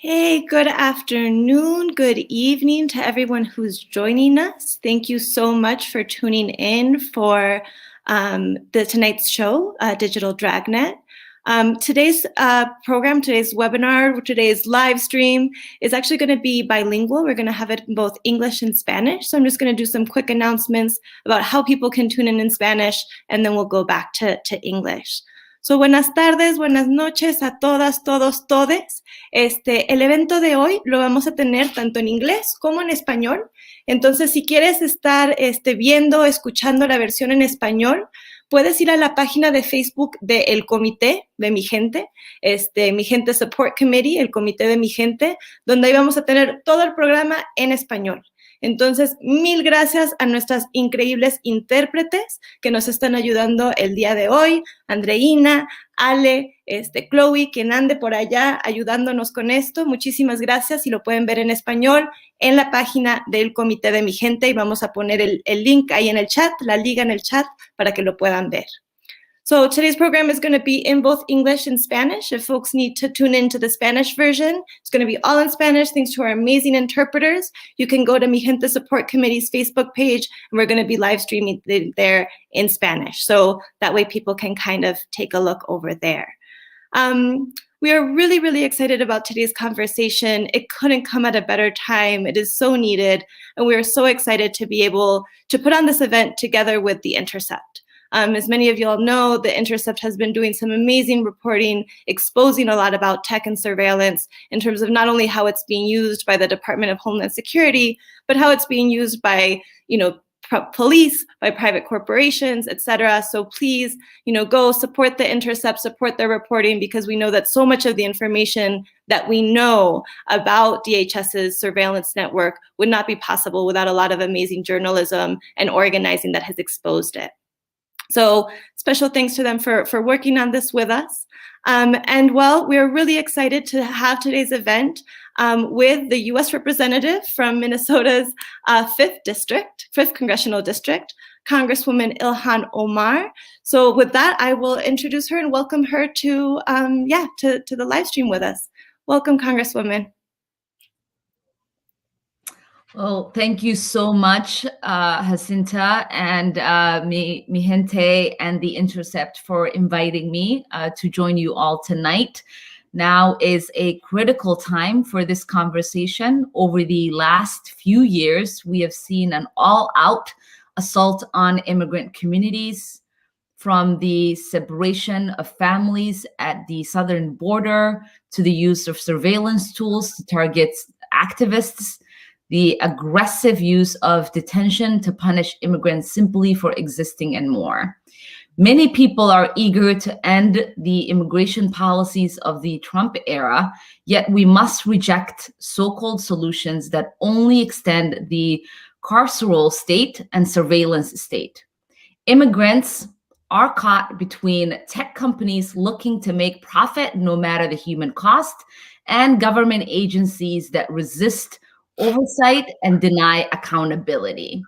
Hey, good afternoon, good evening to everyone who's joining us. Thank you so much for tuning in for tonight's show, Digital Dragnet. Today's program, today's webinar, today's live stream is actually going to be bilingual. We're going to have it in both English and Spanish. So I'm just going to do some quick announcements about how people can tune in Spanish, and then we'll go back to English. So buenas tardes, buenas noches a todas, todos, todes. El evento de hoy lo vamos a tener tanto en inglés como en español. Entonces, si quieres estar viendo, escuchando la versión en español, puedes ir a la página de Facebook del comité de Mijente, Mijente Support Committee, el comité de Mijente, donde ahí vamos a tener todo el programa en español. Entonces, mil gracias a nuestras increíbles intérpretes que nos están ayudando el día de hoy, Andreina, Ale, Chloe, quien ande por allá ayudándonos con esto. Muchísimas gracias y lo pueden ver en español en la página del Comité de Mijente y vamos a poner el link ahí en el chat, la liga en el chat para que lo puedan ver. So today's program is going to be in both English and Spanish. If folks need to tune into the Spanish version, it's going to be all in Spanish thanks to our amazing interpreters. You can go to Mijente Support Committee's Facebook page, and we're going to be live streaming there in Spanish. So that way people can kind of take a look over there. We are really, really excited about today's conversation. It couldn't come at a better time. It is so needed, and we are so excited to be able to put on this event together with the Intercept. As many of you all know, the Intercept has been doing some amazing reporting, exposing a lot about tech and surveillance in terms of not only how it's being used by the Department of Homeland Security, but how it's being used by, police, by private corporations, etc. So please, go support the Intercept, support their reporting, because we know that so much of the information that we know about DHS's surveillance network would not be possible without a lot of amazing journalism and organizing that has exposed it. So special thanks to them for working on this with us. We're really excited to have today's event with the U.S. representative from Minnesota's 5th Congressional District, Congresswoman Ilhan Omar. So with that, I will introduce her and welcome her to the live stream with us. Welcome, Congresswoman. Well, thank you so much, Jacinta and Mijente and the Intercept for inviting me to join you all tonight. Now is a critical time for this conversation. Over the last few years, we have seen an all-out assault on immigrant communities, from the separation of families at the southern border to the use of surveillance tools to target activists, the aggressive use of detention to punish immigrants simply for existing, and more. Many people are eager to end the immigration policies of the Trump era, yet we must reject so-called solutions that only extend the carceral state and surveillance state. Immigrants are caught between tech companies looking to make profit no matter the human cost, and government agencies that resist oversight and deny accountability.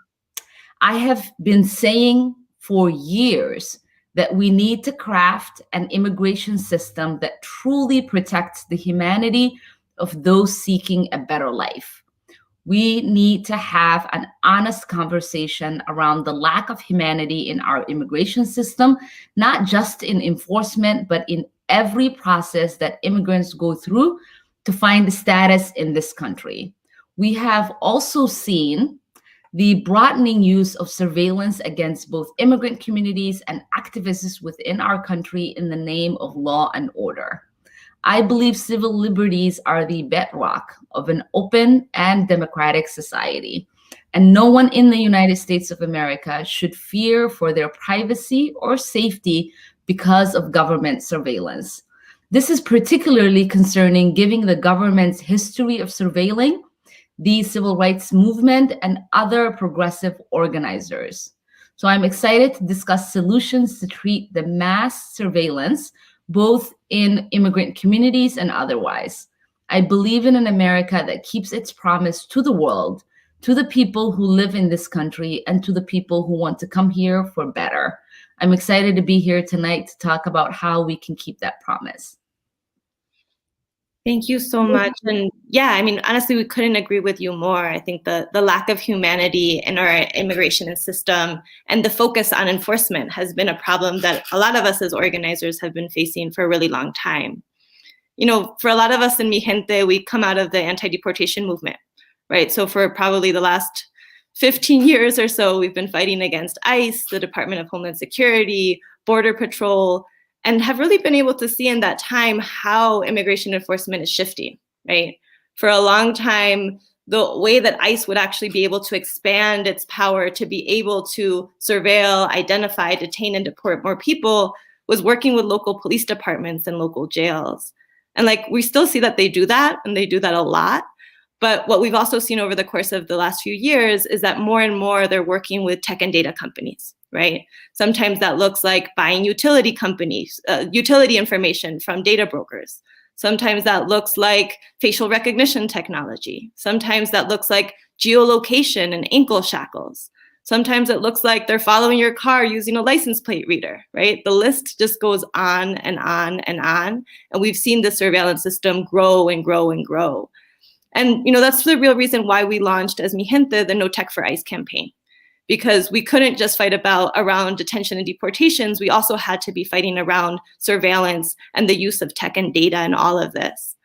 I have been saying for years that we need to craft an immigration system that truly protects the humanity of those seeking a better life. We need to have an honest conversation around the lack of humanity in our immigration system, not just in enforcement, but in every process that immigrants go through to find status in this country. We have also seen the broadening use of surveillance against both immigrant communities and activists within our country in the name of law and order. I believe civil liberties are the bedrock of an open and democratic society, and no one in the United States of America should fear for their privacy or safety because of government surveillance. This is particularly concerning given the government's history of surveilling the civil rights movement and other progressive organizers. So I'm excited to discuss solutions to treat the mass surveillance, both in immigrant communities and otherwise. I believe in an America that keeps its promise to the world, to the people who live in this country, and to the people who want to come here for better. I'm excited to be here tonight to talk about how we can keep that promise. Thank you so much. And yeah, I mean, honestly, we couldn't agree with you more. I think the lack of humanity in our immigration system and the focus on enforcement has been a problem that a lot of us as organizers have been facing for a really long time. You know, for a lot of us in Mijente, we come out of the anti-deportation movement, right? So for probably the last 15 years or so, we've been fighting against ICE, the Department of Homeland Security, Border Patrol, and have really been able to see in that time how immigration enforcement is shifting, right? For a long time, the way that ICE would actually be able to expand its power to be able to surveil, identify, detain, and deport more people was working with local police departments and local jails. And like, we still see that they do that, and they do that a lot. But what we've also seen over the course of the last few years is that more and more they're working with tech and data companies, right? Sometimes that looks like buying utility companies, utility information from data brokers. Sometimes that looks like facial recognition technology. Sometimes that looks like geolocation and ankle shackles. Sometimes it looks like they're following your car using a license plate reader, right? The list just goes on and on and on. And we've seen the surveillance system grow and grow and grow. And you know, that's the real reason why we launched as Mijente the No Tech for ICE campaign, because we couldn't just fight around detention and deportations. We also had to be fighting around surveillance and the use of tech and data and all of this.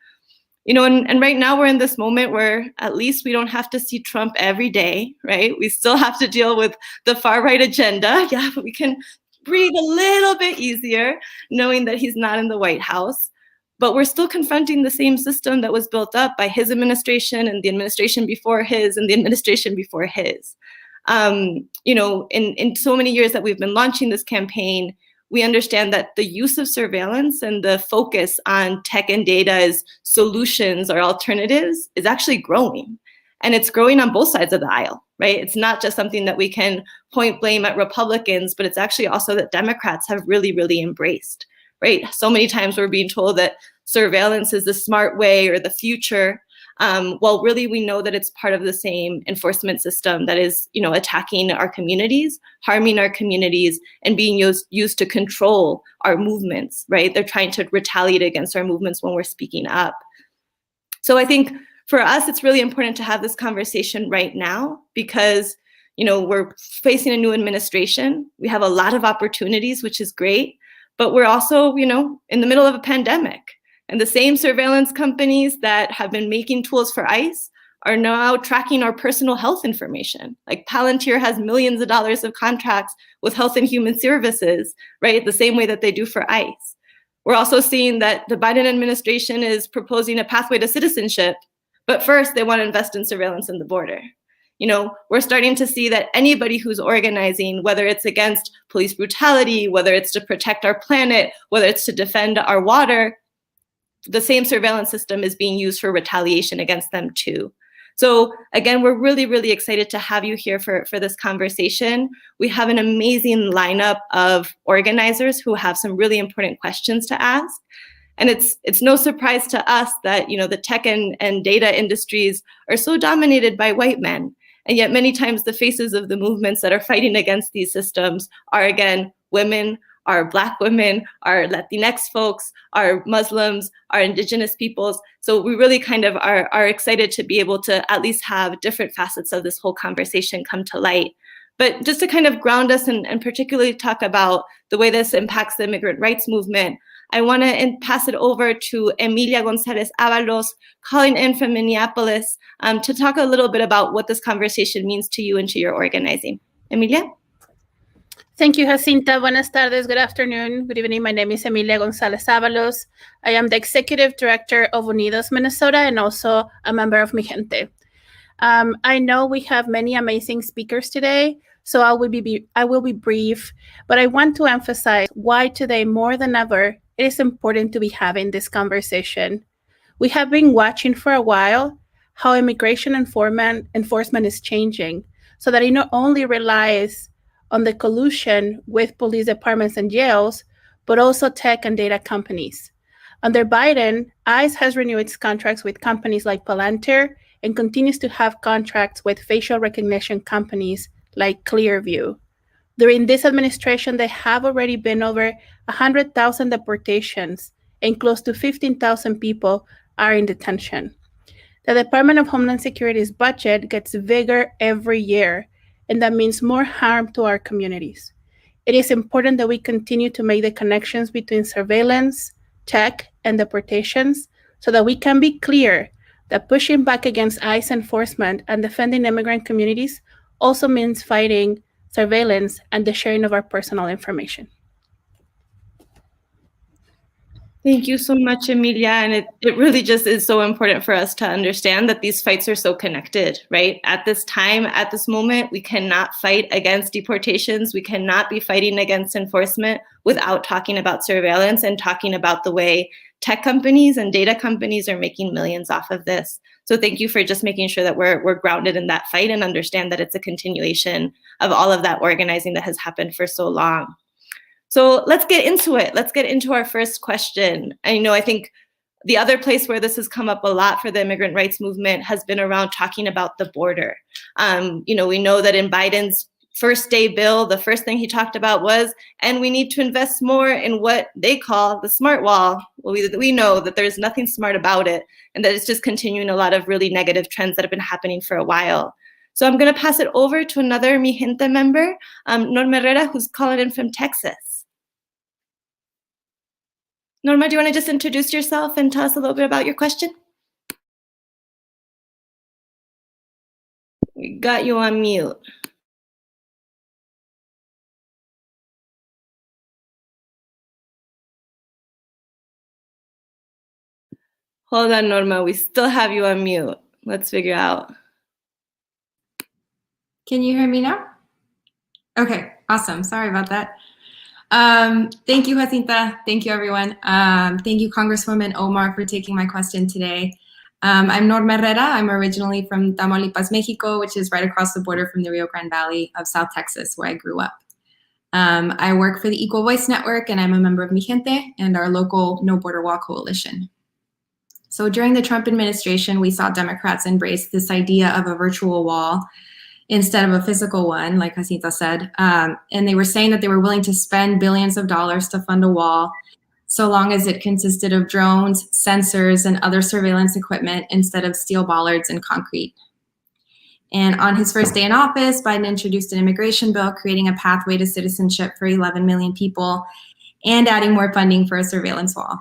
You know, and right now we're in this moment where at least we don't have to see Trump every day, right? We still have to deal with the far right agenda. Yeah, but we can breathe a little bit easier knowing that he's not in the White House. But we're still confronting the same system that was built up by his administration and the administration before his and the administration before his. You know, in so many years that we've been launching this campaign, we understand that the use of surveillance and the focus on tech and data as solutions or alternatives is actually growing. And it's growing on both sides of the aisle, right? It's not just something that we can point blame at Republicans, but it's actually also that Democrats have really, really embraced, right? So many times we're being told that surveillance is the smart way or the future. Well, really, we know that it's part of the same enforcement system that is, you know, attacking our communities, harming our communities, and being used to control our movements, right? They're trying to retaliate against our movements when we're speaking up. So I think for us, it's really important to have this conversation right now because, you know, we're facing a new administration. We have a lot of opportunities, which is great, but we're also, you know, in the middle of a pandemic. And the same surveillance companies that have been making tools for ICE are now tracking our personal health information. Like Palantir has millions of dollars of contracts with Health and Human Services, right? The same way that they do for ICE. We're also seeing that the Biden administration is proposing a pathway to citizenship, but first they want to invest in surveillance in the border. You know, we're starting to see that anybody who's organizing, whether it's against police brutality, whether it's to protect our planet, whether it's to defend our water, the same surveillance system is being used for retaliation against them too. So again, we're really, really excited to have you here for this conversation. We have an amazing lineup of organizers who have some really important questions to ask. And it's no surprise to us that, you know, the tech and data industries are so dominated by white men. And yet many times the faces of the movements that are fighting against these systems are, again, women, our Black women, our Latinx folks, our Muslims, our Indigenous peoples. So we really kind of are excited to be able to at least have different facets of this whole conversation come to light. But just to kind of ground us and particularly talk about the way this impacts the immigrant rights movement, I want to pass it over to Emilia Gonzalez Avalos, calling in from Minneapolis, to talk a little bit about what this conversation means to you and to your organizing. Emilia? Thank you, Jacinta. Buenas tardes, good afternoon, good evening. My name is Emilia Gonzalez Avalos. I am the Executive Director of Unidos Minnesota and also a member of Mijente. I know we have many amazing speakers today, so I will be brief, but I want to emphasize why today more than ever it is important to be having this conversation. We have been watching for a while how immigration enforcement is changing so that it not only relies on the collusion with police departments and jails, but also tech and data companies. Under Biden, ICE has renewed its contracts with companies like Palantir and continues to have contracts with facial recognition companies like Clearview. During this administration, there have already been over 100,000 deportations and close to 15,000 people are in detention. The Department of Homeland Security's budget gets bigger every year, and that means more harm to our communities. It is important that we continue to make the connections between surveillance, tech, and deportations so that we can be clear that pushing back against ICE enforcement and defending immigrant communities also means fighting surveillance and the sharing of our personal information. Thank you so much, Emilia. And it really just is so important for us to understand that these fights are so connected, right? At this time, at this moment, we cannot fight against deportations. We cannot be fighting against enforcement without talking about surveillance and talking about the way tech companies and data companies are making millions off of this. So thank you for just making sure that we're grounded in that fight and understand that it's a continuation of all of that organizing that has happened for so long. So let's get into it. Let's get into our first question. I think the other place where this has come up a lot for the immigrant rights movement has been around talking about the border. We know that in Biden's first day bill, the first thing he talked about was, and we need to invest more in what they call the smart wall. Well, we know that there's nothing smart about it and that it's just continuing a lot of really negative trends that have been happening for a while. So I'm going to pass it over to another Mijente member, Norma Herrera, who's calling in from Texas. Norma, do you want to just introduce yourself and tell us a little bit about your question? We got you on mute. Hold on, Norma, we still have you on mute. Let's figure out. Can you hear me now? Okay, awesome. Sorry about that. Thank you, Jacinta. Thank you, everyone. Thank you, Congresswoman Omar, for taking my question today. I'm Norma Herrera. I'm originally from Tamaulipas, Mexico, which is right across the border from the Rio Grande Valley of South Texas, where I grew up. I work for the Equal Voice Network, and I'm a member of Mijente and our local No Border Wall Coalition. So during the Trump administration, we saw Democrats embrace this idea of a virtual wall instead of a physical one, like Jacinta said. And they were saying that they were willing to spend billions of dollars to fund a wall, so long as it consisted of drones, sensors, and other surveillance equipment instead of steel bollards and concrete. And on his first day in office, Biden introduced an immigration bill creating a pathway to citizenship for 11 million people and adding more funding for a surveillance wall.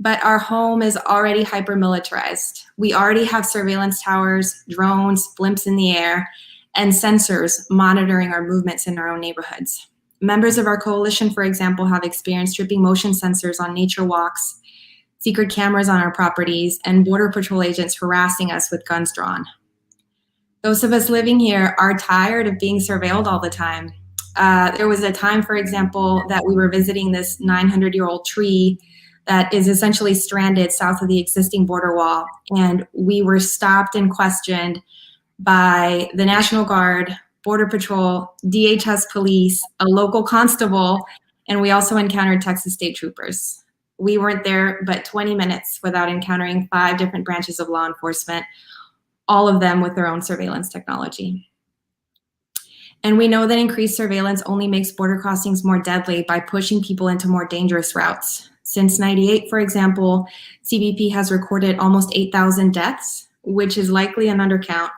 But our home is already hyper-militarized. We already have surveillance towers, drones, blimps in the air, and sensors monitoring our movements in our own neighborhoods. Members of our coalition, for example, have experienced tripping motion sensors on nature walks, secret cameras on our properties, and Border Patrol agents harassing us with guns drawn. Those of us living here are tired of being surveilled all the time. There was a time, for example, that we were visiting this 900-year-old tree that is essentially stranded south of the existing border wall. And we were stopped and questioned by the National Guard, Border Patrol, DHS police, a local constable, and we also encountered Texas state troopers. We weren't there but 20 minutes without encountering 5 different branches of law enforcement, all of them with their own surveillance technology. And we know that increased surveillance only makes border crossings more deadly by pushing people into more dangerous routes. Since '98, for example, CBP has recorded almost 8,000 deaths, which is likely an undercount,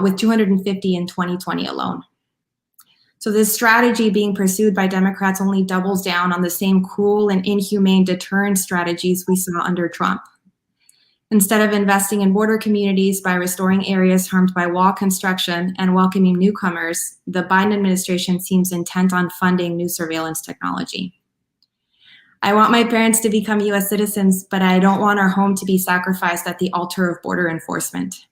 with 250 in 2020 alone. So this strategy being pursued by Democrats only doubles down on the same cruel and inhumane deterrence strategies we saw under Trump. Instead of investing in border communities by restoring areas harmed by wall construction and welcoming newcomers, the Biden administration seems intent on funding new surveillance technology. I want my parents to become US citizens, but I don't want our home to be sacrificed at the altar of border enforcement.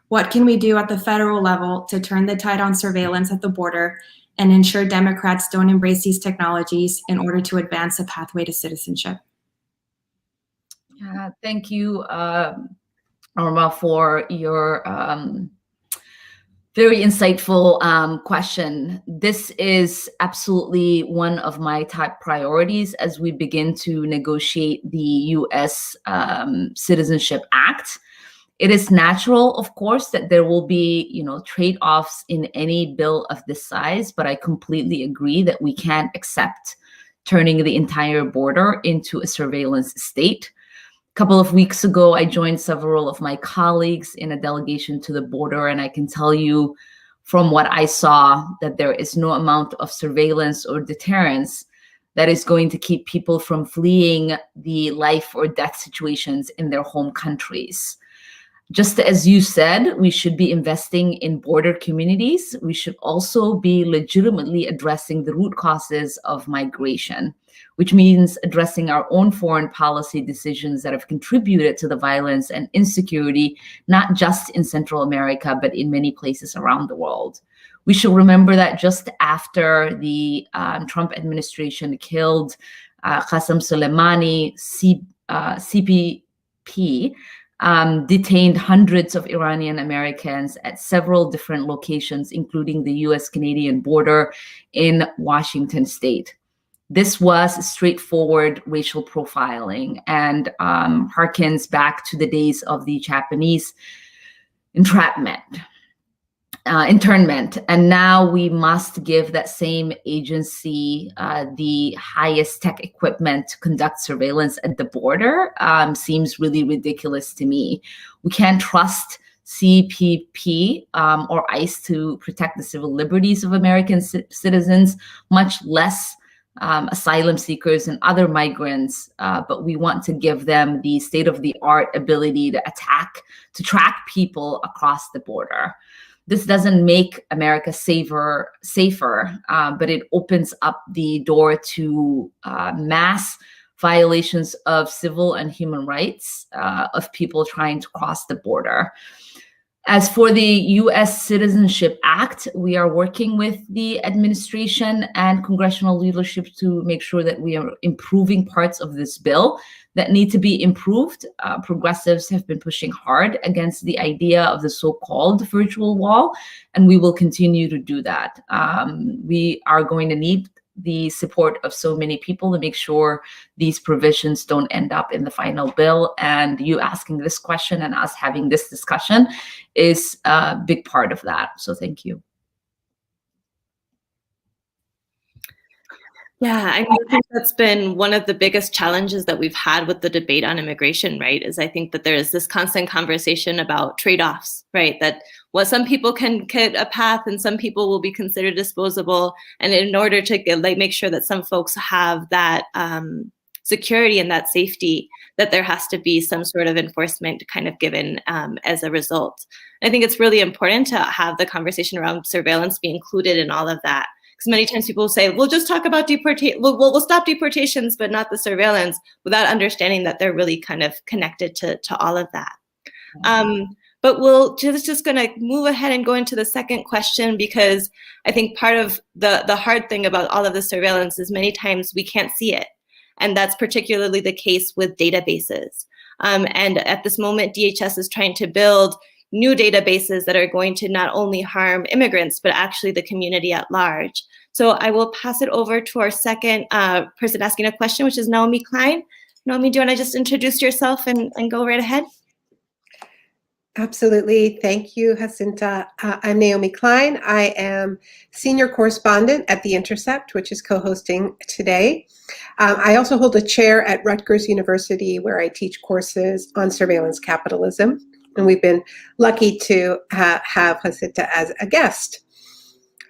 What can we do at the federal level to turn the tide on surveillance at the border and ensure Democrats don't embrace these technologies in order to advance a pathway to citizenship? Thank you, Norma, for your very insightful question. This is absolutely one of my top priorities as we begin to negotiate the U.S. Citizenship Act. It is natural, of course, that there will be, trade-offs in any bill of this size, but I completely agree that we can't accept turning the entire border into a surveillance state. couple of weeks ago, I joined several of my colleagues in a delegation to the border, and I can tell you from what I saw that there is no amount of surveillance or deterrence that is going to keep people from fleeing the life or death situations in their home countries. Just as you said, we should be investing in border communities. We should also be legitimately addressing the root causes of migration, which means addressing our own foreign policy decisions that have contributed to the violence and insecurity, not just in Central America, but in many places around the world. We should remember that just after the Trump administration killed Qasem Soleimani, CPP, detained hundreds of Iranian Americans at several different locations, including the US-Canadian border in Washington state. This was straightforward racial profiling and harkens back to the days of the Japanese internment. And now we must give that same agency the highest tech equipment to conduct surveillance at the border. Seems really ridiculous to me. We can't trust CPP or ICE to protect the civil liberties of American citizens, much less asylum seekers and other migrants, but we want to give them the state-of-the-art ability to track people across the border. This doesn't make America safer, but it opens up the door to mass violations of civil and human rights of people trying to cross the border. As for the U.S. Citizenship Act, we are working with the administration and congressional leadership to make sure that we are improving parts of this bill that need to be improved. Progressives have been pushing hard against the idea of the so-called virtual wall, and we will continue to do that. We are going to need the support of so many people to make sure these provisions don't end up in the final bill. And you asking this question and us having this discussion is a big part of that. So thank you. Yeah, I think that's been one of the biggest challenges that we've had with the debate on immigration, right? Is I think that there is this constant conversation about trade-offs, right? That some people can get a path and some people will be considered disposable. And in order to make sure that some folks have that security and that safety, that there has to be some sort of enforcement kind of given as a result. I think it's really important to have the conversation around surveillance be included in all of that. Because many times people say, we'll just talk about deportation, we'll stop deportations, but not the surveillance, without understanding that they're really kind of connected to all of that. But we'll just going to move ahead and go into the second question, because I think part of the hard thing about all of the surveillance is many times we can't see it. And that's particularly the case with databases. And at this moment, DHS is trying to build new databases that are going to not only harm immigrants, but actually the community at large. So I will pass it over to our second person asking a question, which is Naomi Klein. Naomi, do you want to just introduce yourself and go right ahead? Absolutely. Thank you, Jacinta. I'm Naomi Klein. I am senior correspondent at The Intercept, which is co-hosting today. I also hold a chair at Rutgers University, where I teach courses on surveillance capitalism. And we've been lucky to have Jacinta as a guest.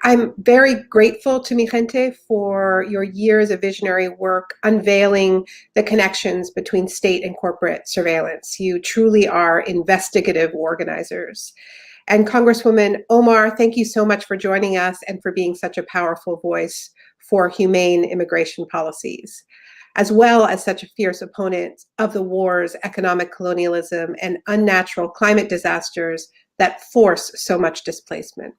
I'm very grateful to Mijente for your years of visionary work unveiling the connections between state and corporate surveillance. You truly are investigative organizers. And Congresswoman Omar, thank you so much for joining us and for being such a powerful voice for humane immigration policies, as well as such a fierce opponent of the wars, economic colonialism, and unnatural climate disasters that force so much displacement.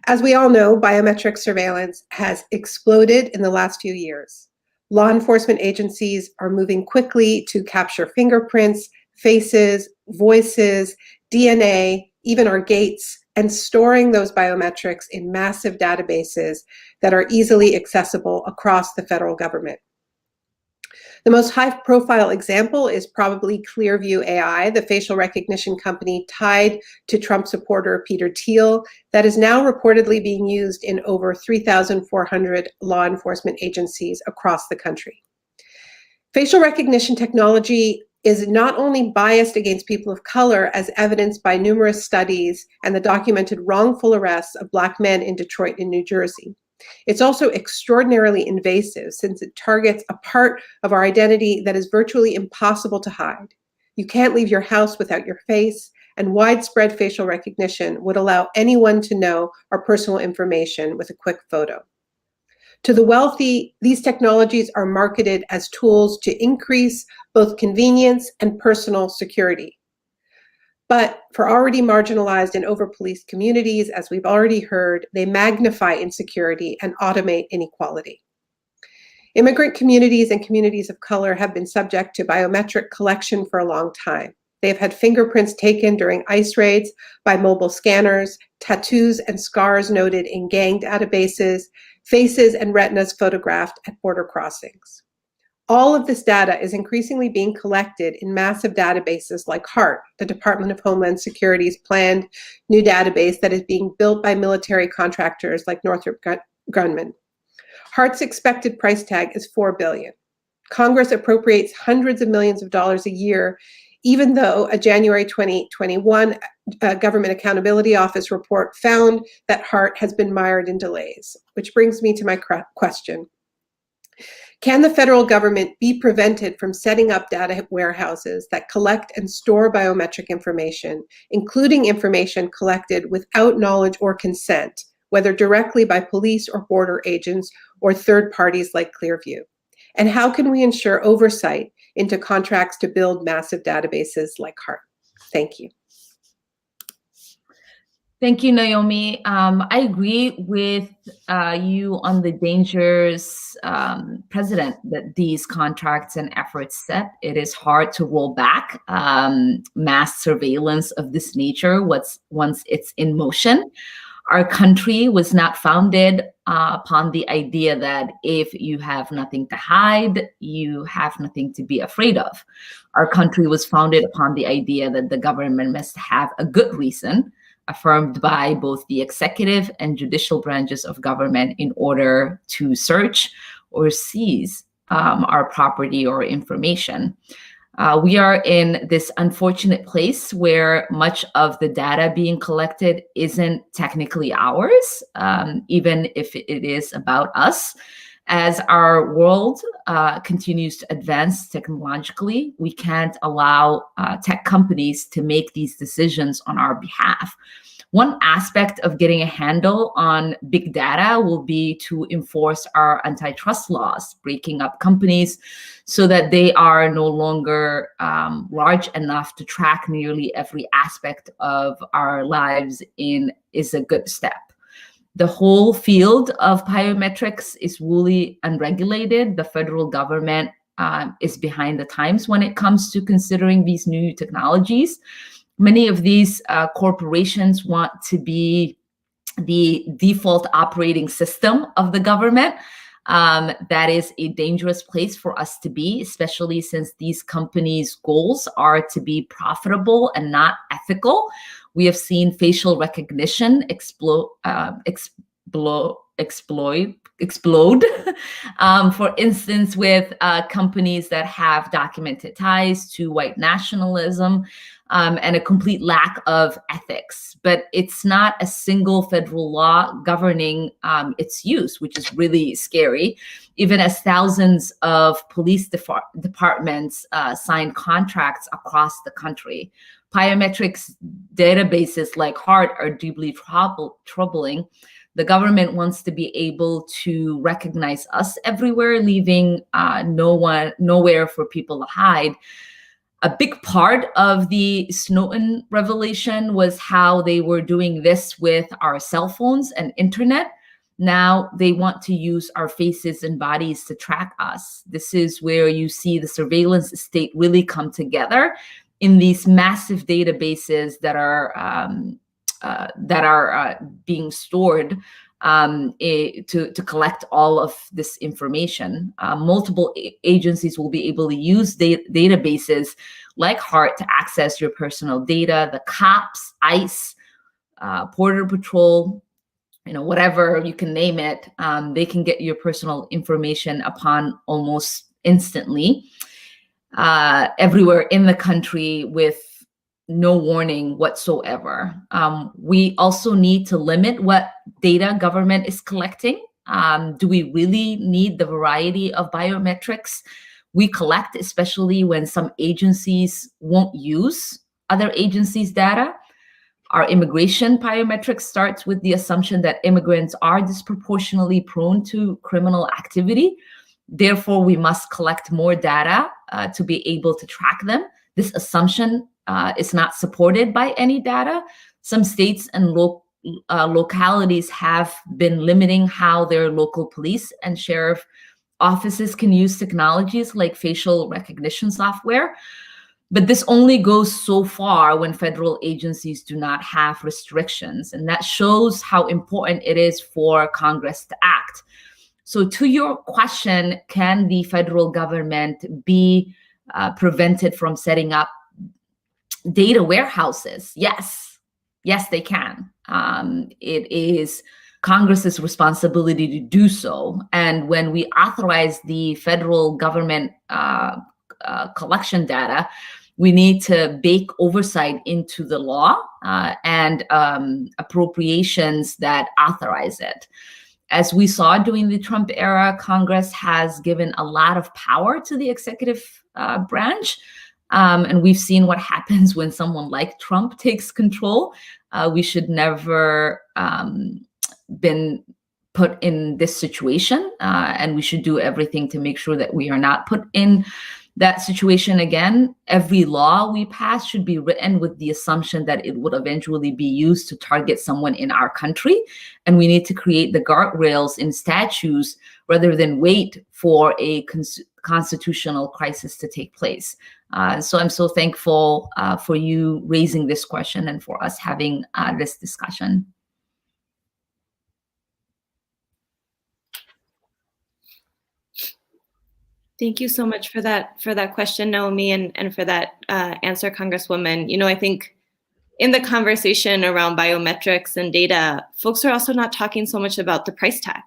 As we all know, biometric surveillance has exploded in the last few years. Law enforcement agencies are moving quickly to capture fingerprints, faces, voices, DNA, even our gaits, and storing those biometrics in massive databases that are easily accessible across the federal government. The most high-profile example is probably Clearview AI, the facial recognition company tied to Trump supporter Peter Thiel, that is now reportedly being used in over 3,400 law enforcement agencies across the country. Facial recognition technology is not only biased against people of color, as evidenced by numerous studies and the documented wrongful arrests of Black men in Detroit and New Jersey. It's also extraordinarily invasive since it targets a part of our identity that is virtually impossible to hide. You can't leave your house without your face, and widespread facial recognition would allow anyone to know our personal information with a quick photo. To the wealthy, these technologies are marketed as tools to increase both convenience and personal security. But for already marginalized and over-policed communities, as we've already heard, they magnify insecurity and automate inequality. Immigrant communities and communities of color have been subject to biometric collection for a long time. They've had fingerprints taken during ICE raids by mobile scanners, tattoos and scars noted in gang databases, faces and retinas photographed at border crossings. All of this data is increasingly being collected in massive databases like HEART, the Department of Homeland Security's planned new database that is being built by military contractors like Northrop Grumman. HEART's expected price tag is $4 billion. Congress appropriates hundreds of millions of dollars a year, even though a January 2021 Government Accountability Office report found that HEART has been mired in delays, which brings me to my question. Can the federal government be prevented from setting up data warehouses that collect and store biometric information, including information collected without knowledge or consent, whether directly by police or border agents or third parties like Clearview? And how can we ensure oversight into contracts to build massive databases like HEART? Thank you. Thank you, Naomi. I agree with you on the dangers precedent that these contracts and efforts set. It is hard to roll back mass surveillance of this nature once it's in motion. Our country was not founded upon the idea that if you have nothing to hide, you have nothing to be afraid of. Our country was founded upon the idea that the government must have a good reason, affirmed by both the executive and judicial branches of government, in order to search or seize our property or information. We are in this unfortunate place where much of the data being collected isn't technically ours, even if it is about us. As our world continues to advance technologically, we can't allow tech companies to make these decisions on our behalf. One aspect of getting a handle on big data will be to enforce our antitrust laws, breaking up companies so that they are no longer large enough to track nearly every aspect of our lives is a good step. The whole field of biometrics is wholly unregulated. The federal government is behind the times when it comes to considering these new technologies. Many of these corporations want to be the default operating system of the government. That is a dangerous place for us to be, especially since these companies' goals are to be profitable and not ethical. We have seen facial recognition explode. For instance, with companies that have documented ties to white nationalism and a complete lack of ethics. But it's not a single federal law governing its use, which is really scary, even as thousands of police departments sign contracts across the country. Biometrics databases like HEART are deeply troubling. The government wants to be able to recognize us everywhere, leaving nowhere for people to hide. A big part of the Snowden revelation was how they were doing this with our cell phones and internet. Now they want to use our faces and bodies to track us. This is where you see the surveillance state really come together in these massive databases that are being stored to collect all of this information. Multiple agencies will be able to use databases like HEART to access your personal data. The cops, ICE, Border Patrol, whatever you can name it, they can get your personal information upon almost instantly. everywhere in the country with no warning whatsoever. We also need to limit what data government is collecting. Do we really need the variety of biometrics we collect, especially when some agencies won't use other agencies' data? Our immigration biometrics starts with the assumption that immigrants are disproportionately prone to criminal activity. Therefore, we must collect more data to be able to track them. This assumption is not supported by any data. Some states and localities have been limiting how their local police and sheriff offices can use technologies like facial recognition software. But this only goes so far when federal agencies do not have restrictions. And that shows how important it is for Congress to act. So to your question, can the federal government be prevented from setting up data warehouses? Yes, they can. It is Congress's responsibility to do so. And when we authorize the federal government collection data, we need to bake oversight into the law and appropriations that authorize it. As we saw during the Trump era, Congress has given a lot of power to the executive branch. And we've seen what happens when someone like Trump takes control. We should never been put in this situation, and we should do everything to make sure that we are not put in that situation again. Every law we pass should be written with the assumption that it would eventually be used to target someone in our country. And we need to create the guardrails in statutes rather than wait for a constitutional crisis to take place. So I'm so thankful for you raising this question and for us having this discussion. Thank you so much for that question, Naomi, and for that answer, Congresswoman. You know, I think in the conversation around biometrics and data, folks are also not talking so much about the price tag.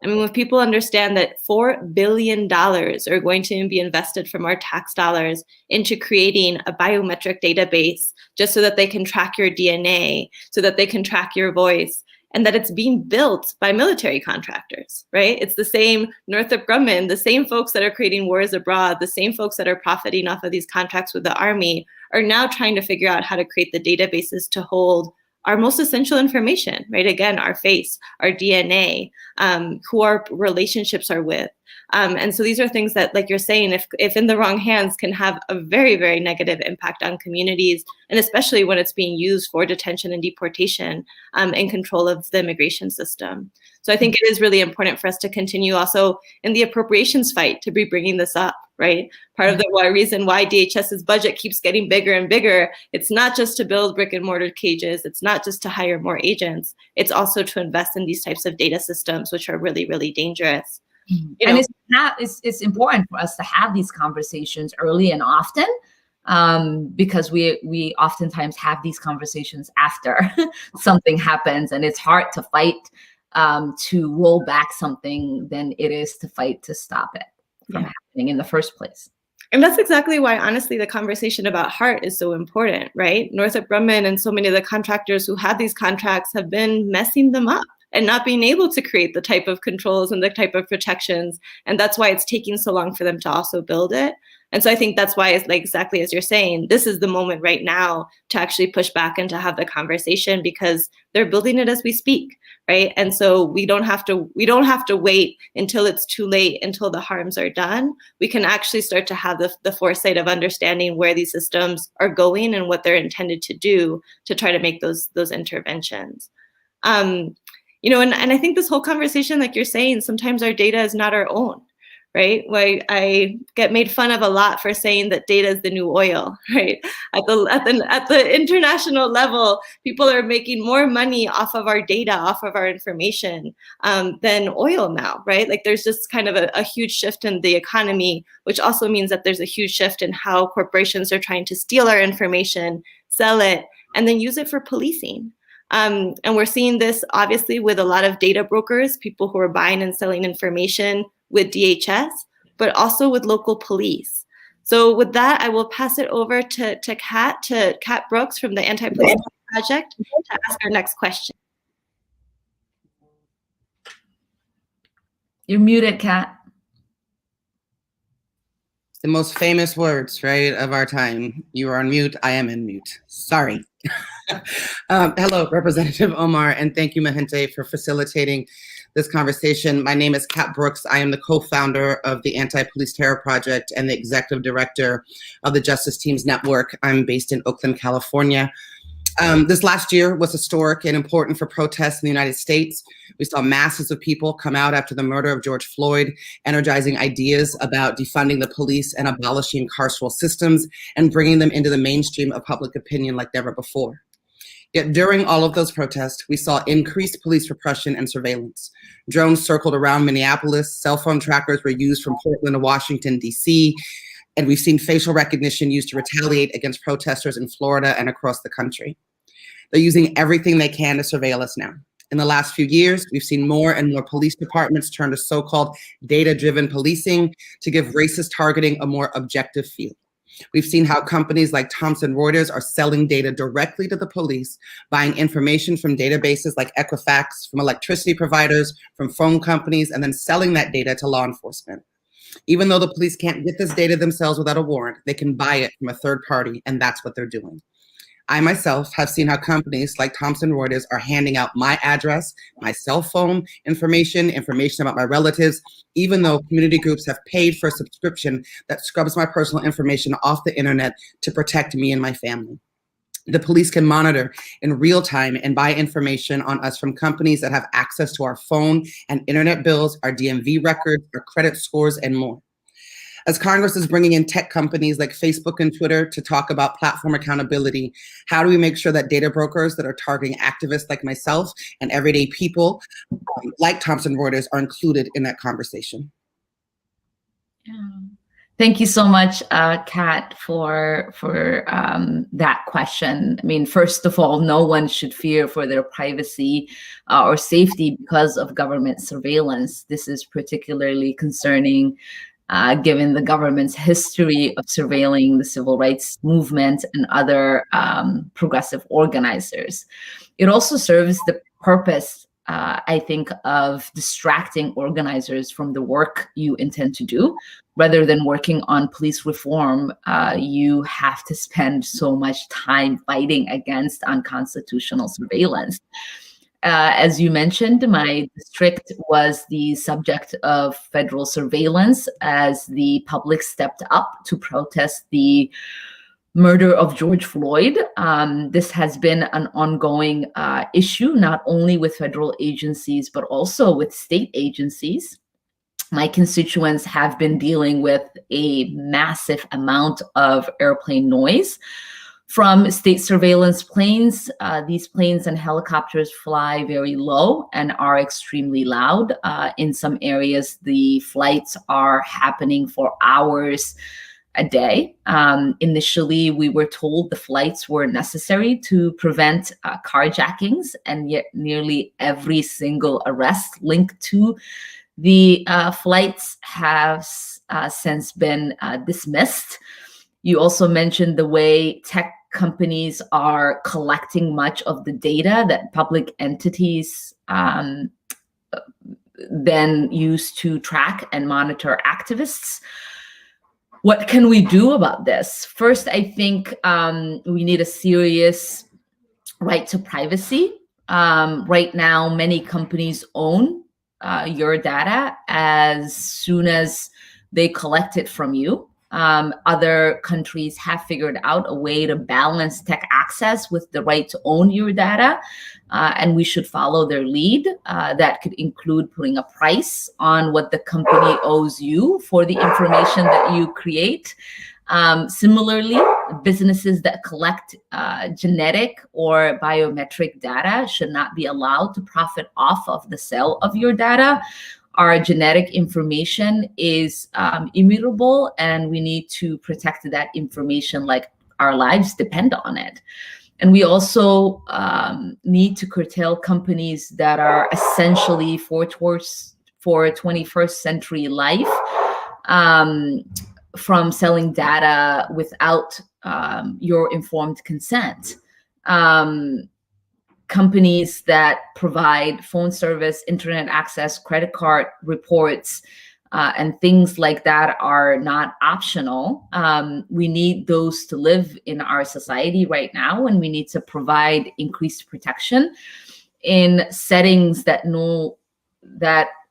I mean, when people understand that $4 billion are going to be invested from our tax dollars into creating a biometric database just so that they can track your DNA, so that they can track your voice, and that it's being built by military contractors, right? It's the same Northrop Grumman, the same folks that are creating wars abroad, the same folks that are profiting off of these contracts with the Army are now trying to figure out how to create the databases to hold our most essential information, right? Again, our face, our DNA, who our relationships are with. And so these are things that, like you're saying, if in the wrong hands, can have a very, very negative impact on communities, and especially when it's being used for detention and deportation and control of the immigration system. So I think it is really important for us to continue also in the appropriations fight to be bringing this up, right? Part of the reason why DHS's budget keeps getting bigger and bigger, it's not just to build brick and mortar cages, it's not just to hire more agents, it's also to invest in these types of data systems, which are really, really dangerous. You know, and it's important for us to have these conversations early and often, because we oftentimes have these conversations after something happens, and it's hard to fight to roll back something than it is to fight to stop it from happening in the first place. And that's exactly why, honestly, the conversation about HART is so important, right? Northrop Grumman and so many of the contractors who had these contracts have been messing them up and not being able to create the type of controls and the type of protections. And that's why it's taking so long for them to also build it. And so I think that's why, it's like exactly as you're saying, this is the moment right now to actually push back and to have the conversation, because they're building it as we speak, right? And so we don't have to wait until it's too late, until the harms are done. We can actually start to have the foresight of understanding where these systems are going and what they're intended to do to try to make those interventions. You know, and I think this whole conversation, like you're saying, sometimes our data is not our own, right? Like I get made fun of a lot for saying that data is the new oil, right? At the international level, people are making more money off of our data, off of our information than oil now, right? Like there's just kind of a huge shift in the economy, which also means that there's a huge shift in how corporations are trying to steal our information, sell it, and then use it for policing. And we're seeing this obviously with a lot of data brokers, people who are buying and selling information with DHS, but also with local police. So with that, I will pass it over to Kat Brooks from the Anti-Police Project to ask our next question. You're muted, Kat. The most famous words, right, of our time. You are on mute. I am in mute. Sorry. Hello, Representative Omar, and thank you, Mijente, for facilitating this conversation. My name is Kat Brooks. I am the co-founder of the Anti-Police Terror Project and the executive director of the Justice Teams Network. I'm based in Oakland, California. This last year was historic and important for protests in the United States. We saw masses of people come out after the murder of George Floyd, energizing ideas about defunding the police and abolishing carceral systems and bringing them into the mainstream of public opinion like never before. Yet during all of those protests, we saw increased police repression and surveillance. Drones circled around Minneapolis, cell phone trackers were used from Portland to Washington, D.C., and we've seen facial recognition used to retaliate against protesters in Florida and across the country. They're using everything they can to surveil us now. In the last few years, we've seen more and more police departments turn to so-called data-driven policing to give racist targeting a more objective feel. We've seen how companies like Thomson Reuters are selling data directly to the police, buying information from databases like Equifax, from electricity providers, from phone companies, and then selling that data to law enforcement. Even though the police can't get this data themselves without a warrant, they can buy it from a third party, and that's what they're doing. I myself have seen how companies like Thomson Reuters are handing out my address, my cell phone information about my relatives, even though community groups have paid for a subscription that scrubs my personal information off the internet to protect me and my family. The police can monitor in real time and buy information on us from companies that have access to our phone and internet bills, our DMV records, our credit scores, and more. As Congress is bringing in tech companies like Facebook and Twitter to talk about platform accountability, how do we make sure that data brokers that are targeting activists like myself and everyday people like Thomson Reuters are included in that conversation? Yeah. Thank you so much, Kat, for that question. I mean, first of all, no one should fear for their privacy or safety because of government surveillance. This is particularly concerning given the government's history of surveilling the civil rights movement and other progressive organizers. It also serves the purpose, I think, of distracting organizers from the work you intend to do. Rather than working on police reform, you have to spend so much time fighting against unconstitutional surveillance. As you mentioned, my district was the subject of federal surveillance as the public stepped up to protest the murder of George Floyd. This has been an ongoing issue, not only with federal agencies, but also with state agencies. My constituents have been dealing with a massive amount of airplane noise from state surveillance planes. These planes and helicopters fly very low and are extremely loud. In some areas, the flights are happening for hours a day. Initially, we were told the flights were necessary to prevent carjackings, and yet nearly every single arrest linked to the flights have since been dismissed. You also mentioned the way tech companies are collecting much of the data that public entities then use to track and monitor activists. What can we do about this? First, I think we need a serious right to privacy. Right now, many companies own your data as soon as they collect it from you. Other countries have figured out a way to balance tech access with the right to own your data, and we should follow their lead. That could include putting a price on what the company owes you for the information that you create. Similarly, businesses that collect genetic or biometric data should not be allowed to profit off of the sale of your data. Our genetic information is immutable, and we need to protect that information like our lives depend on it. And we also need to curtail companies that are essentially for 21st century life. from selling data without your informed consent. Companies that provide phone service, internet access, credit card reports, and things like that are not optional. We need those to live in our society right now, and we need to provide increased protection in settings that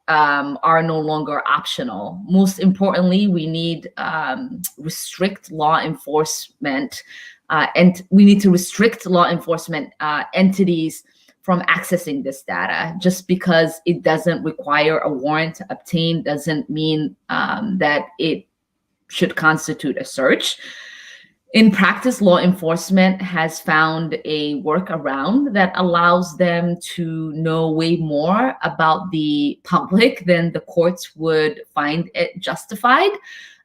are no longer optional. Most importantly, we need restrict law enforcement, and we need to restrict law enforcement entities from accessing this data. Just because it doesn't require a warrant to obtain doesn't mean that it should constitute a search. In practice, law enforcement has found a workaround that allows them to know way more about the public than the courts would find it justified.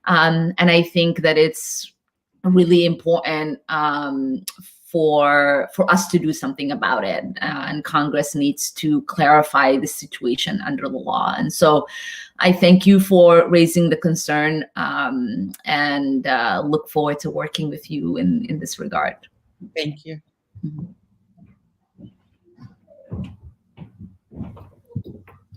And I think that it's really important for us to do something about it. And Congress needs to clarify the situation under the law. And so I thank you for raising the concern, and look forward to working with you in this regard. Thank you.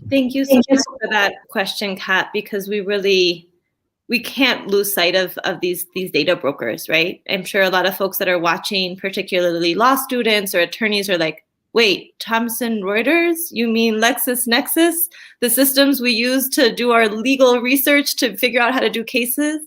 Thank you so much for that question, Kat, because we can't lose sight of these data brokers, right? I'm sure a lot of folks that are watching, particularly law students or attorneys, are like, wait, Thomson Reuters? You mean LexisNexis? The systems we use to do our legal research to figure out how to do cases?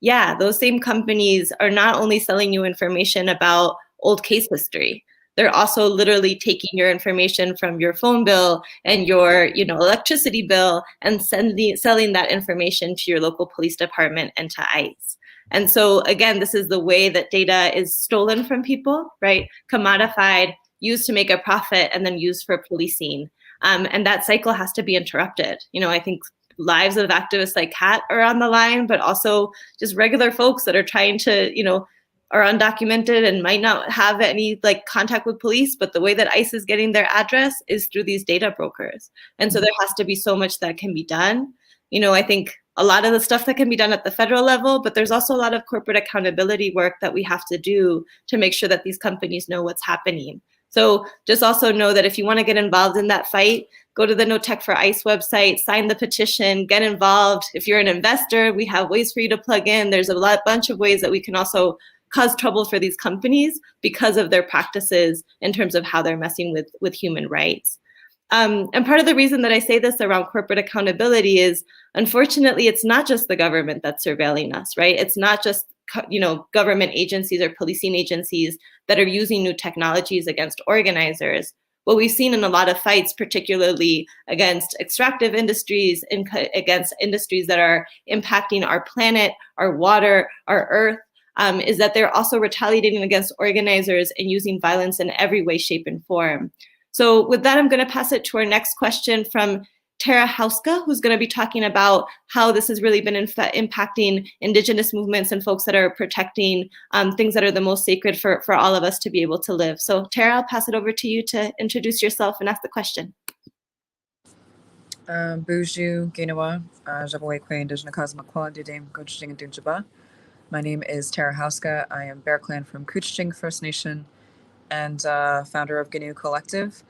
Yeah, those same companies are not only selling you information about old case history, they're also literally taking your information from your phone bill and your, electricity bill and selling that information to your local police department and to ICE. And so again, this is the way that data is stolen from people, right? Commodified, used to make a profit, and then used for policing. And that cycle has to be interrupted. I think lives of activists like Kat are on the line, but also just regular folks that are trying to, are undocumented and might not have any contact with police, but the way that ICE is getting their address is through these data brokers. And so there has to be so much that can be done. I think a lot of the stuff that can be done at the federal level, but there's also a lot of corporate accountability work that we have to do to make sure that these companies know what's happening. So just also know that if you want to get involved in that fight, go to the No Tech for ICE website, sign the petition, get involved. If you're an investor, we have ways for you to plug in. There's a bunch of ways that we can also cause trouble for these companies because of their practices in terms of how they're messing with human rights. And part of the reason that I say this around corporate accountability is, unfortunately, it's not just the government that's surveilling us, right? It's not just government agencies or policing agencies that are using new technologies against organizers. What we've seen in a lot of fights, particularly against extractive industries, against industries that are impacting our planet, our water, our earth, is that they're also retaliating against organizers and using violence in every way, shape, and form. So with that, I'm going to pass it to our next question from Tara Hauska, who's going to be talking about how this has really been impacting Indigenous movements and folks that are protecting things that are the most sacred for all of us to be able to live. So Tara, I'll pass it over to you to introduce yourself and ask the question. Buju Ginawa, Jabawekwe Indigenous Kazmakwa, Didem Kuching and Dunjaba. My name is Tara Hauska. I am Bear Clan from Couchiching First Nation and founder of GNU Collective,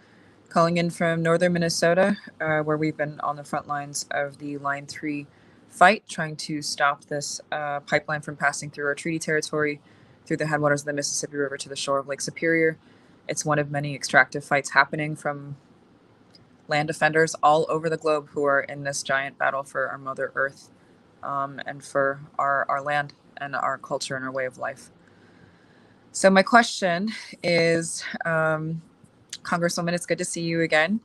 calling in from northern Minnesota, where we've been on the front lines of the Line 3 fight, trying to stop this pipeline from passing through our treaty territory, through the headwaters of the Mississippi River to the shore of Lake Superior. It's one of many extractive fights happening from land defenders all over the globe who are in this giant battle for our Mother Earth and for our land and our culture and our way of life. So my question is, Congresswoman, it's good to see you again.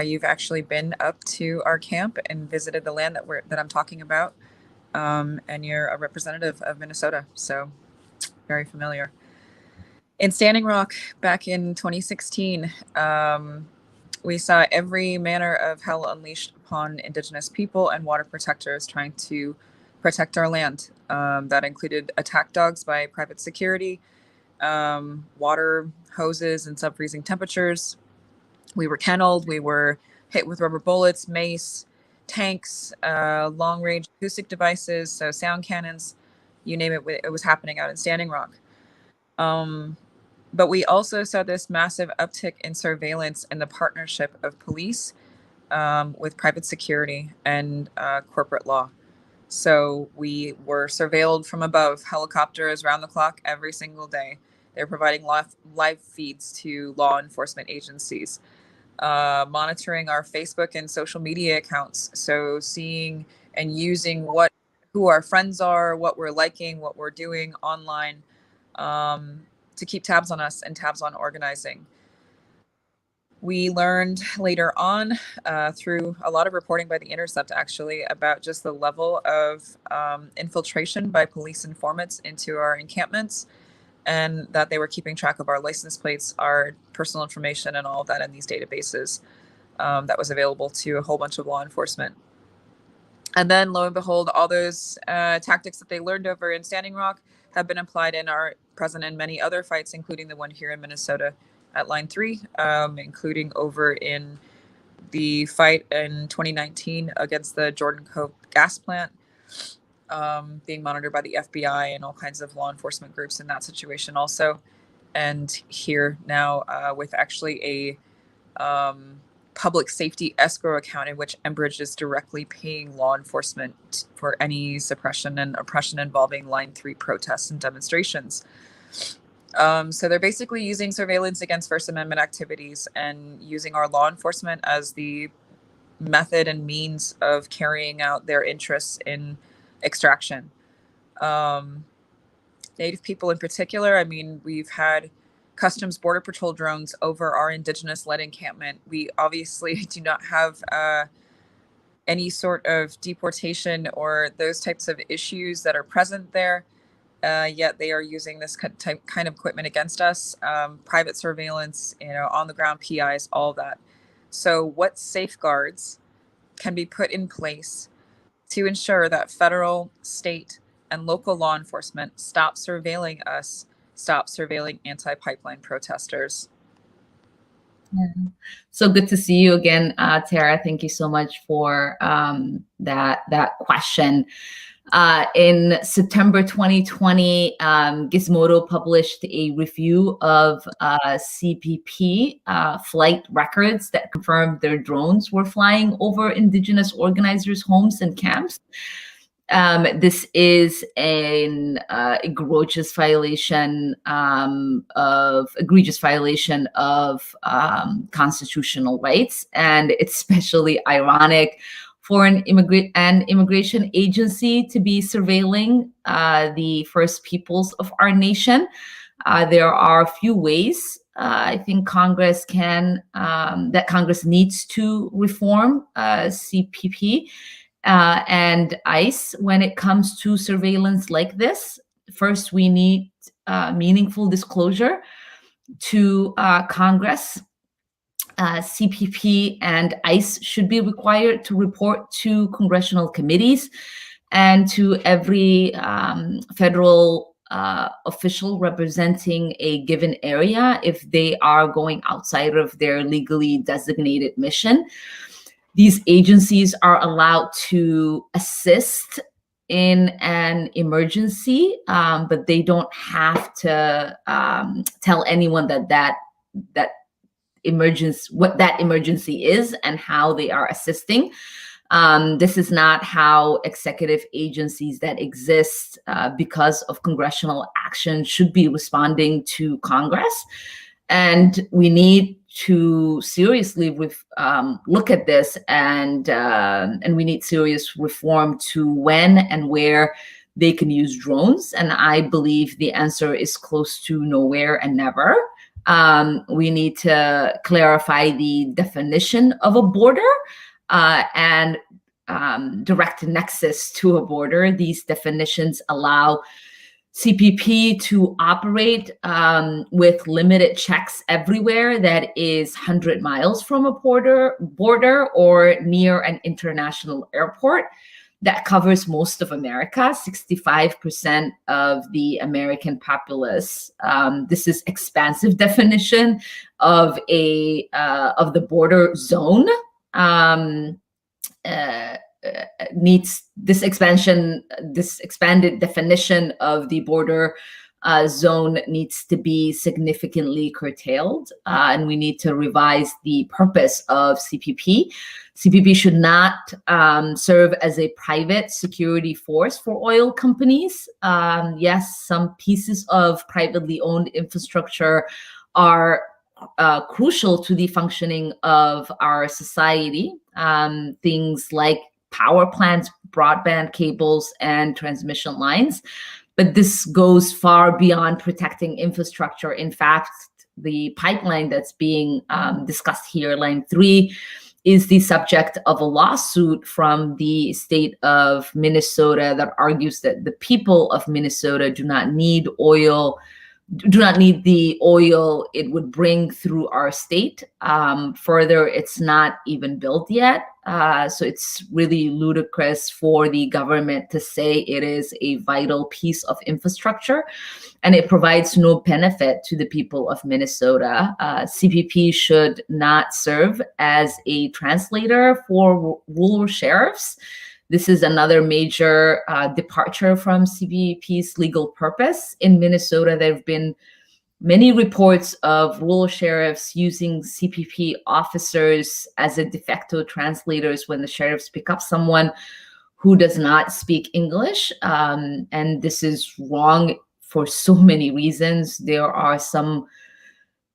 You've actually been up to our camp and visited the land that I'm talking about, and you're a representative of Minnesota, so very familiar. In Standing Rock back in 2016, we saw every manner of hell unleashed upon Indigenous people and water protectors trying to protect our land. That included attack dogs by private security, water hoses and sub-freezing temperatures. We were kenneled, we were hit with rubber bullets, mace, tanks, long-range acoustic devices, so sound cannons, you name it, it was happening out in Standing Rock. But we also saw this massive uptick in surveillance and the partnership of police with private security and corporate law. So we were surveilled from above, helicopters round the clock every single day. They're providing live feeds to law enforcement agencies, monitoring our Facebook and social media accounts. So seeing and using who our friends are, what we're liking, what we're doing online, to keep tabs on us and tabs on organizing. We learned later on through a lot of reporting by the Intercept, actually, about just the level of infiltration by police informants into our encampments, and that they were keeping track of our license plates, our personal information, and all of that in these databases that was available to a whole bunch of law enforcement. And then, lo and behold, all those tactics that they learned over in Standing Rock have been applied and are present in many other fights, including the one here in Minnesota at Line 3, including over in the fight in 2019 against the Jordan Cove gas plant, being monitored by the FBI and all kinds of law enforcement groups in that situation also. And here now with actually a public safety escrow account in which Enbridge is directly paying law enforcement for any suppression and oppression involving Line 3 protests and demonstrations. So they're basically using surveillance against First Amendment activities and using our law enforcement as the method and means of carrying out their interests in extraction. Native people in particular, I mean, we've had Customs Border Patrol drones over our Indigenous-led encampment. We obviously do not have any sort of deportation or those types of issues that are present there. Yet they are using this kind of equipment against us, private surveillance, on the ground PIs, all that. So what safeguards can be put in place to ensure that federal, state, and local law enforcement stop surveilling us, stop surveilling anti-pipeline protesters? Yeah. So good to see you again, Tara. Thank you so much for that question. In September 2020, Gizmodo published a review of CPP flight records that confirmed their drones were flying over Indigenous organizers' homes and camps. This is an egregious violation of constitutional rights, and it's especially ironic for an immigration agency to be surveilling the First Peoples of our nation. There are a few ways I think Congress needs to reform CPP and ICE when it comes to surveillance like this. First, we need meaningful disclosure to Congress. CPP and ICE should be required to report to congressional committees and to every federal official representing a given area if they are going outside of their legally designated mission. These agencies are allowed to assist in an emergency, but they don't have to tell anyone that what that emergency is and how they are assisting. This is not how executive agencies that exist because of congressional action should be responding to Congress. And we need to seriously look at this, and we need serious reform to when and where they can use drones. And I believe the answer is close to nowhere and never. We need to clarify the definition of a border and direct nexus to a border. These definitions allow CPP to operate with limited checks everywhere that is 100 miles from a border or near an international airport. That covers most of America, 65% of the American populace. This is expansive definition of the border zone. needs this expansion, this expanded definition of the border zone needs to be significantly curtailed, and we need to revise the purpose of CPP. CPP should not serve as a private security force for oil companies. Yes, some pieces of privately owned infrastructure are crucial to the functioning of our society. Things like power plants, broadband cables, and transmission lines. But this goes far beyond protecting infrastructure. In fact, the pipeline that's being discussed here, Line 3, is the subject of a lawsuit from the state of Minnesota that argues that the people of Minnesota do not need the oil it would bring through our state. Further, it's not even built yet. So it's really ludicrous for the government to say it is a vital piece of infrastructure, and it provides no benefit to the people of Minnesota. CPP should not serve as a translator for rural sheriffs. This is another major departure from CPP's legal purpose. In Minnesota, there have been many reports of rural sheriffs using CPP officers as a de facto translators when the sheriffs pick up someone who does not speak English. And this is wrong for so many reasons. There are some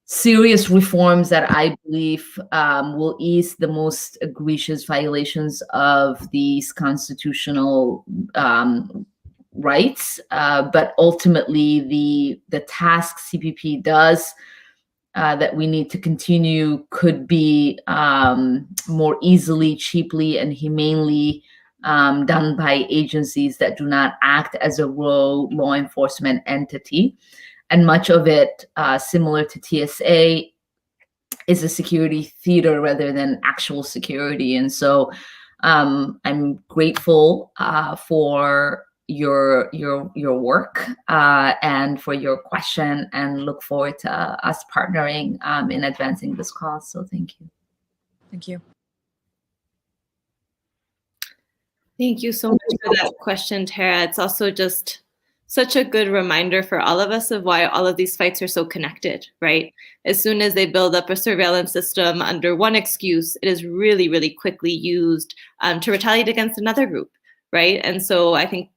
serious reforms that I believe will ease the most egregious violations of these constitutional rights. But ultimately, the task CPP does that we need to continue could be more easily, cheaply, and humanely done by agencies that do not act as a raw law enforcement entity. And much of it, similar to TSA, is a security theater rather than actual security. And so I'm grateful for your work and for your question, and look forward to us partnering in advancing this cause. So thank you. Thank you. Thank you so much for that question, Tara. It's also just such a good reminder for all of us of why all of these fights are so connected, right? As soon as they build up a surveillance system under one excuse, it is really, really quickly used to retaliate against another group, right? And so I think,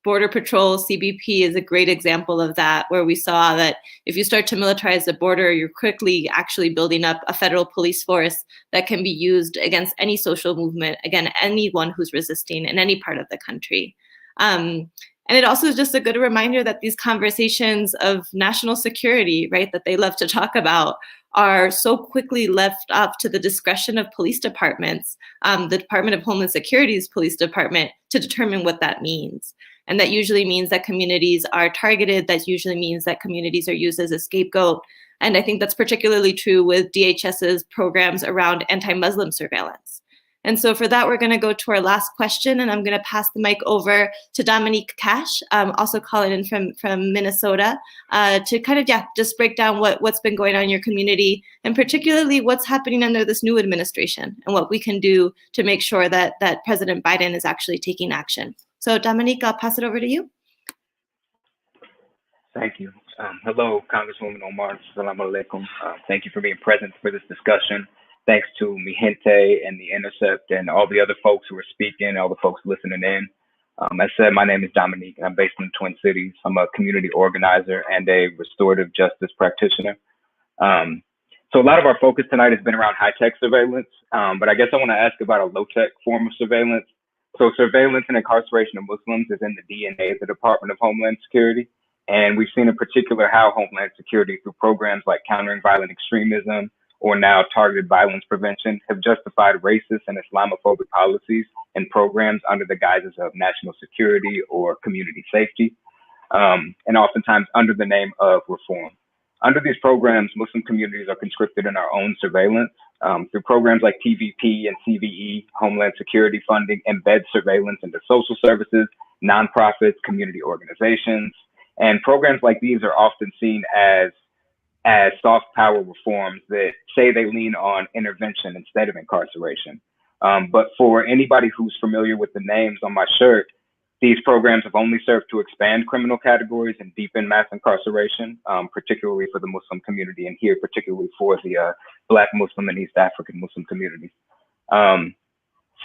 Border Patrol, CBP is a great example of that, where we saw that if you start to militarize the border, you're quickly actually building up a federal police force that can be used against any social movement, again, anyone who's resisting in any part of the country. And it also is just a good reminder that these conversations of national security, right, that they love to talk about, are so quickly left up to the discretion of police departments, the Department of Homeland Security's police department, to determine what that means. And that usually means that communities are targeted. That usually means that communities are used as a scapegoat. And I think that's particularly true with DHS's programs around anti-Muslim surveillance. And so for that, we're going to go to our last question, and I'm going to pass the mic over to Dominique Cash, also calling in from Minnesota, to kind of, just break down what's been going on in your community, and particularly what's happening under this new administration and what we can do to make sure that President Biden is actually taking action. So Dominique, I'll pass it over to you. Thank you. Hello, Congresswoman Omar. Assalamu alaikum. Thank you for being present for this discussion. Thanks to Mijente and the Intercept and all the other folks who are speaking, all the folks listening in. As said, my name is Dominique, and I'm based in the Twin Cities. I'm a community organizer and a restorative justice practitioner. So a lot of our focus tonight has been around high-tech surveillance, but I guess I want to ask about a low-tech form of surveillance. So surveillance and incarceration of Muslims is in the DNA of the Department of Homeland Security. And we've seen in particular how Homeland Security, through programs like countering violent extremism or now targeted violence prevention, have justified racist and Islamophobic policies and programs under the guises of national security or community safety, and oftentimes under the name of reform. Under these programs, Muslim communities are conscripted in our own surveillance. Through programs like TVP and CVE, Homeland Security funding embeds surveillance into social services, nonprofits, community organizations. And programs like these are often seen as soft power reforms that say they lean on intervention instead of incarceration. But for anybody who's familiar with the names on my shirt, these programs have only served to expand criminal categories and deepen mass incarceration, particularly for the Muslim community, and here particularly for the Black Muslim and East African Muslim communities.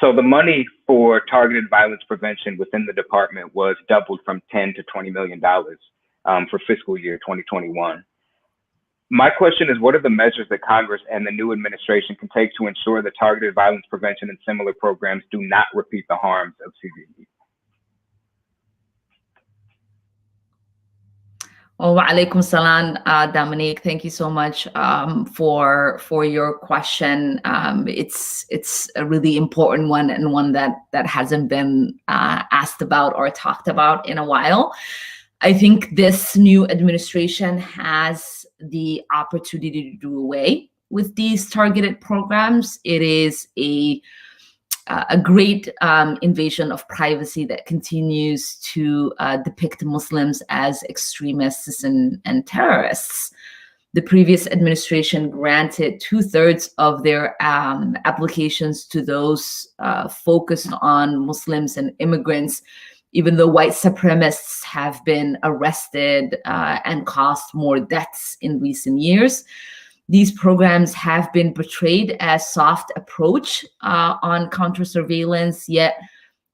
So the money for targeted violence prevention within the department was doubled from $10 to $20 million for fiscal year 2021. My question is, what are the measures that Congress and the new administration can take to ensure that targeted violence prevention and similar programs do not repeat the harms of CVE? Oh, wa alaikum salam, Dominique. Thank you so much for your question. It's a really important one, and one that hasn't been asked about or talked about in a while. I think this new administration has the opportunity to do away with these targeted programs. It is a great invasion of privacy that continues to depict Muslims as extremists and terrorists. The previous administration granted 2/3 of their applications to those focused on Muslims and immigrants, even though white supremacists have been arrested and caused more deaths in recent years. These programs have been portrayed as soft approach on counter surveillance, yet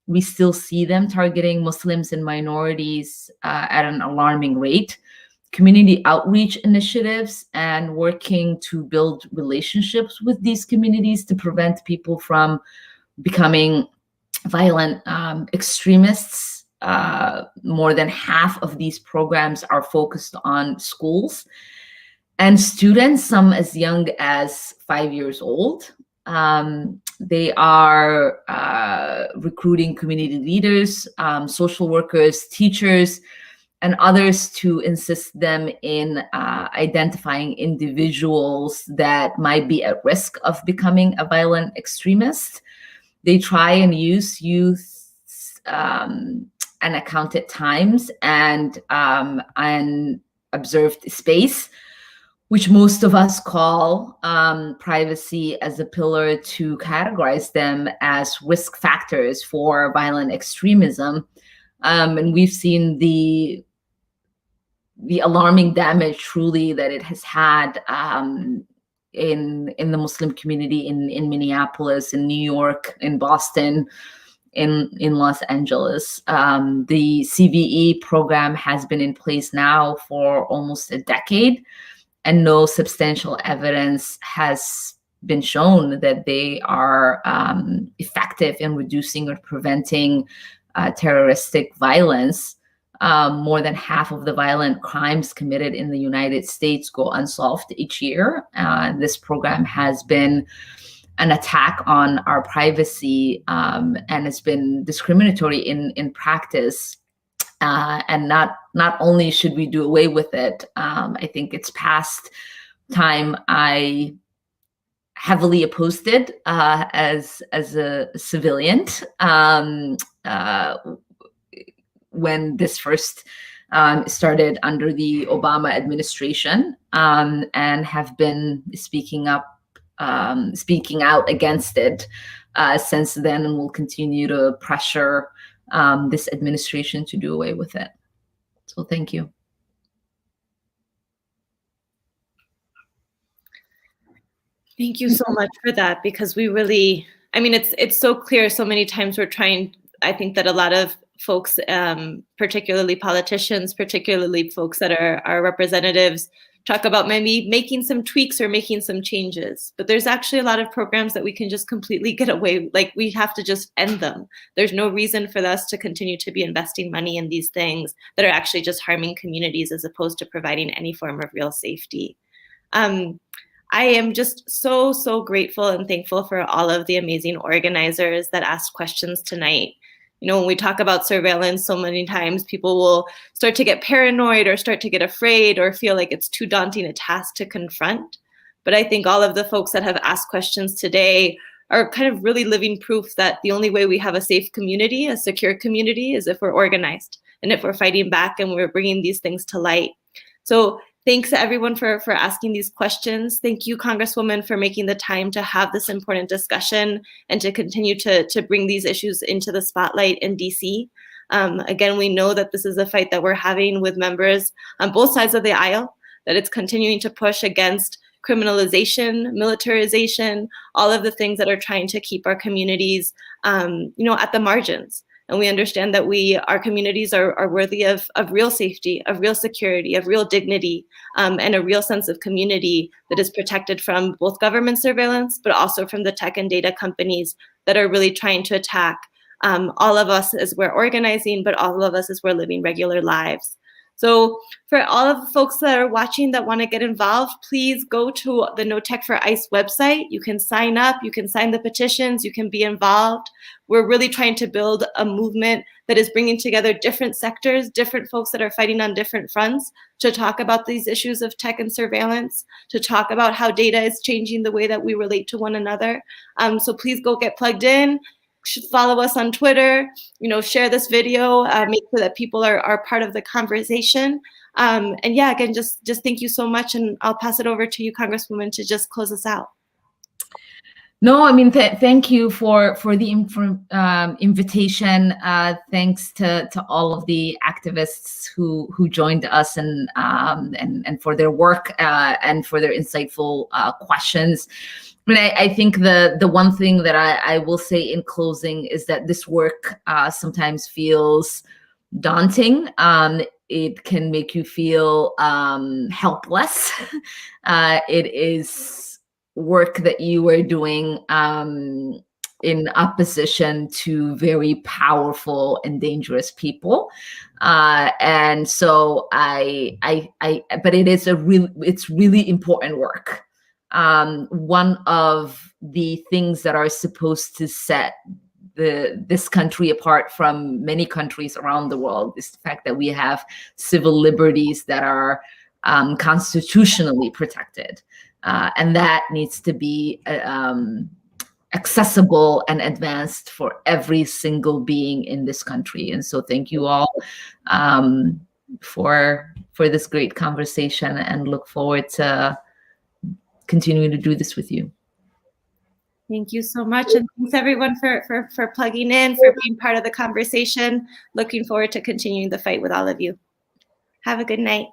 we still see them targeting Muslims and minorities at an alarming rate. Community outreach initiatives and working to build relationships with these communities to prevent people from becoming violent extremists. More than half of these programs are focused on schools and students, some as young as 5 years old. They are recruiting community leaders, social workers, teachers, and others to assist them in identifying individuals that might be at risk of becoming a violent extremist. They try and use youth unaccounted times and unobserved space, which most of us call privacy, as a pillar to categorize them as risk factors for violent extremism. And we've seen the alarming damage truly that it has had in the Muslim community in Minneapolis, in New York, in Boston, in Los Angeles. The CVE program has been in place now for almost a decade, and no substantial evidence has been shown that they are effective in reducing or preventing terroristic violence. More than half of the violent crimes committed in the United States go unsolved each year. This program has been an attack on our privacy, and it's been discriminatory in practice. And not only should we do away with it, I think it's past time. I heavily opposed it as a civilian when this first started under the Obama administration, and have been speaking out against it since then, and will continue to pressure this administration to do away with it. So thank you. Thank you so much for that, because we really, I mean, it's so clear so many times we're trying, I think that a lot of folks, particularly politicians, particularly folks that are our representatives, talk about maybe making some tweaks or making some changes, but there's actually a lot of programs that we can just completely get away, like we have to just end them. There's no reason for us to continue to be investing money in these things that are actually just harming communities as opposed to providing any form of real safety. I am just so grateful and thankful for all of the amazing organizers that asked questions tonight. You know, when we talk about surveillance, so many times people will start to get paranoid or start to get afraid or feel like it's too daunting a task to confront. But I think all of the folks that have asked questions today are kind of really living proof that the only way we have a safe community, a secure community, is if we're organized and if we're fighting back and we're bringing these things to light. So Thanks to everyone for asking these questions. Thank you, Congresswoman, for making the time to have this important discussion and to continue to bring these issues into the spotlight in DC. Again, we know that this is a fight that we're having with members on both sides of the aisle, that it's continuing to push against criminalization, militarization, all of the things that are trying to keep our communities, at the margins. And we understand that our communities are worthy of real safety, of real security, of real dignity, and a real sense of community that is protected from both government surveillance, but also from the tech and data companies that are really trying to attack all of us as we're organizing, but all of us as we're living regular lives. So for all of the folks that are watching that want to get involved, please go to the No Tech for ICE website. You can sign up, you can sign the petitions, you can be involved. We're really trying to build a movement that is bringing together different sectors, different folks that are fighting on different fronts to talk about these issues of tech and surveillance, to talk about how data is changing the way that we relate to one another. So please go get plugged in. Follow us on Twitter, share this video, make sure that people are part of the conversation. And yeah, again, just thank you so much. And I'll pass it over to you, Congresswoman, to just close us out. No, I mean, thank you for the invitation. Thanks to all of the activists who joined us and for their work and for their insightful questions. I mean, I think the one thing that I will say in closing is that this work sometimes feels daunting. It can make you feel helpless. It is work that you are doing in opposition to very powerful and dangerous people. And so but it's really important work. One of the things that are supposed to set this country apart from many countries around the world is the fact that we have civil liberties that are constitutionally protected. And that needs to be accessible and advanced for every single being in this country. And so thank you all for this great conversation, and look forward to continuing to do this with you. Thank you so much. And thanks everyone for plugging in, for being part of the conversation. Looking forward to continuing the fight with all of you. Have a good night.